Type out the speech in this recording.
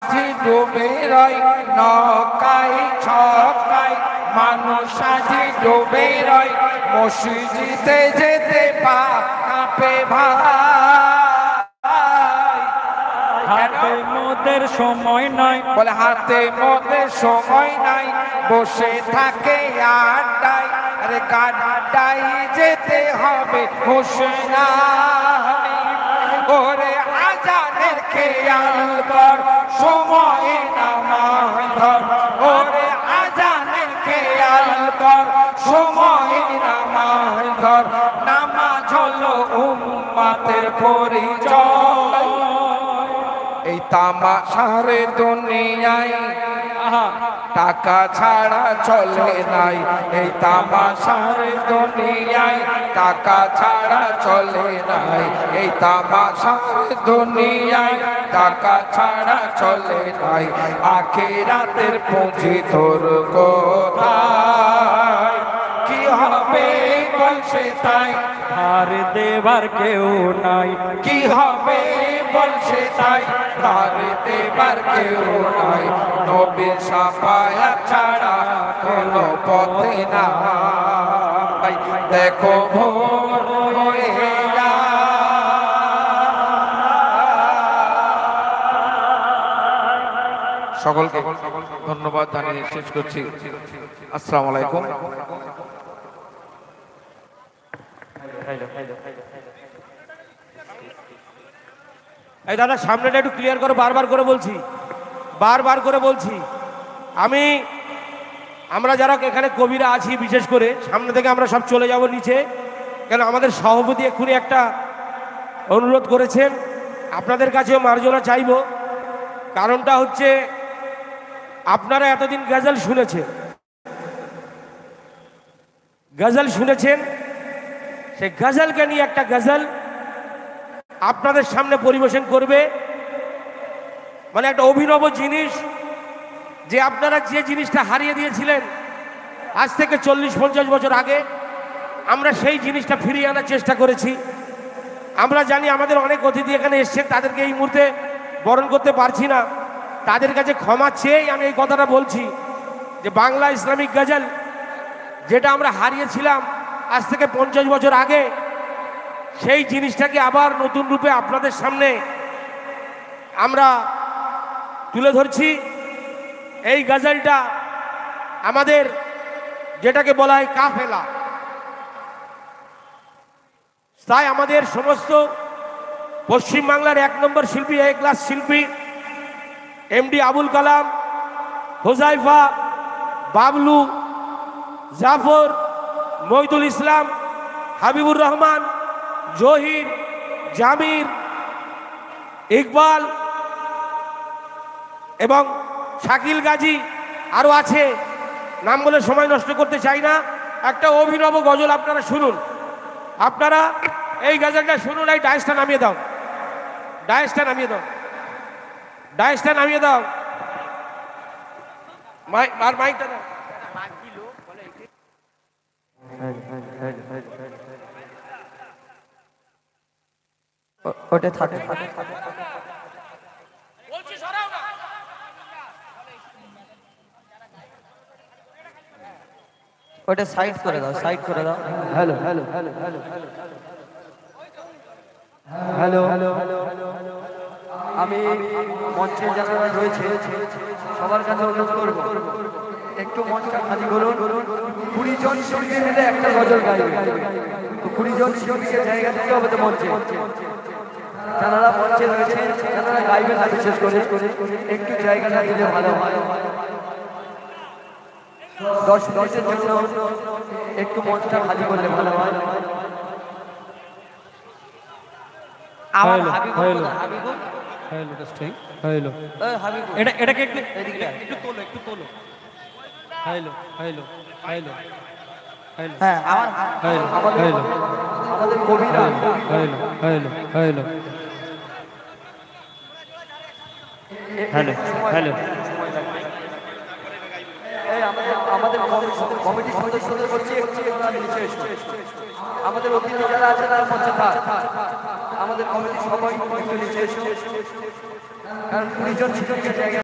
ডুবে রয় নৌকায় ছকায় মানুষ আজি ডুবে রয় মসজিদে যেতে পা কাঁপে ভাই। হাতে মোদের সময় নাই, বলে হাতে মোদের সময় নাই, বসে থাকে আড্ডায়, আরে গাড্ডায় যেতে হবে হোসেনাই। ওরে আজানের খেয়াল কর সময় নামাজ ধর, ওরে আজানের খেয়াল কর সময় নামাজ ধর, নামাজ হলো উম্মতের পরিচয়। এই তামাশার দুনিয়ায় টাকা ছাড়া চলে নাই, এই তামাশার দুনিয়ায় টাকা ছাড়া চলে নাই, এই তামাশার দুনিয়ায় টাকা ছাড়া চলে নাই। আখিরাতের পুঁজি তোর কোথায়, কি হবে বলছে তাই, ধার দেবার কেউ নাই, কি হবে বলছে তাই, ধার দেবার কেউ নাই। নবীর শাফায়াত ছাড়া কোনো পথে নাই। দেখো ভোর হয়ে সকলকে ধন্যবাদ জানিয়ে শেষ করছি। আসসালামু আলাইকুম। এই দাদা সামনেটা একটু ক্লিয়ার করো, বারবার করে বলছি, বারবার করে বলছি। আমরা যারা এখানে কবিরা আছি, বিশেষ করে সামনে থেকে আমরা সব চলে যাব নিচে, কেন আমাদের সভাপতি এক্ষুনি একটা অনুরোধ করেছেন, আপনাদের কাছেও মার্জনা চাইব। কারণটা হচ্ছে আপনারা এতদিন গজল শুনেছেন, সেই গজলকে নিয়ে একটা গজল আপনাদের সামনে পরিবেশন করবে, মানে একটা অভিনব জিনিস, যে আপনারা যে জিনিসটা হারিয়ে দিয়েছিলেন আজ থেকে 40-50 বছর আগে, আমরা সেই জিনিসটা ফিরিয়ে আনার চেষ্টা করেছি। আমরা জানি আমাদের অনেক অতিথি এখানে এসছেন, তাদেরকে এই মুহূর্তে বরণ করতে পারছি না, তাদের কাছে ক্ষমা চেয়েই আমি এই কথাটা বলছি যে বাংলা ইসলামিক গজল যেটা আমরা হারিয়েছিলাম আজ থেকে 50 বছর আগে, সেই জিনিসটাকে আবার নতুন রূপে আপনাদের সামনে আমরা তুলে ধরছি। এই গজলটা আমাদের যেটাকে বলা হয় কাফেলা, তাই আমাদের সমস্ত পশ্চিমবাংলার 1 নম্বর শিল্পী, A ক্লাস শিল্পী MD আবুল কালাম, হোজাইফা, বাবলু, জাফর, মহিদুল ইসলাম, হাবিবুর রহমান, জহির, জামির, ইকবাল এবং শাকিল গাজী আরও আছে, নাম বলে সময় নষ্ট করতে চাই না। একটা অভিনব গজল আপনারা শুনুন, আপনারা এই গজলটা শুনুন। এই ডায়েসটা নামিয়ে দাও, ডায়েসটা নামিয়ে দাও, ডায়েসটা নামিয়ে দাও, মাইকটা দাও। ওটা থাকে, ওটা সাইড করে দাও, সাইড করে দাও। Hello hello hello hello hello hello hello আমি মঞ্চে যারা রয়েছে সবার কাছে অনুরোধ করব, একটু মঞ্চটা খালি করুন। 20 জন শিল্পী মিলে একটা গজল গাইবে, তো 20 জন শিল্পীকে জায়গা দিতে হবে তো মঞ্চে। যারা মঞ্চে রয়েছে, যারা গাইবে না, বিশেষ করে একটু জায়গাটা দিলে ভালো হয়। 10 মিনিটের জন্য একটু মঞ্চটা খালি করলে ভালো হয়। আমার Habibul, Habibul hello testing, hello, Habibul এটাকে একটু তোলো, হ্যালো হ্যালো হ্যালো হ্যালো, হ্যাঁ আমাদের কবিরা, hello hello hello hello hello. আমাদের কমিটির সদস্যদের বলছি একটু নিচে এসো। আমাদের অতিথি যারা আছে তারা মঞ্চে থাক, আমাদের কমিটির সবাই একটু নিচে এসো। কারণ 20 জন শিল্পীকে জায়গা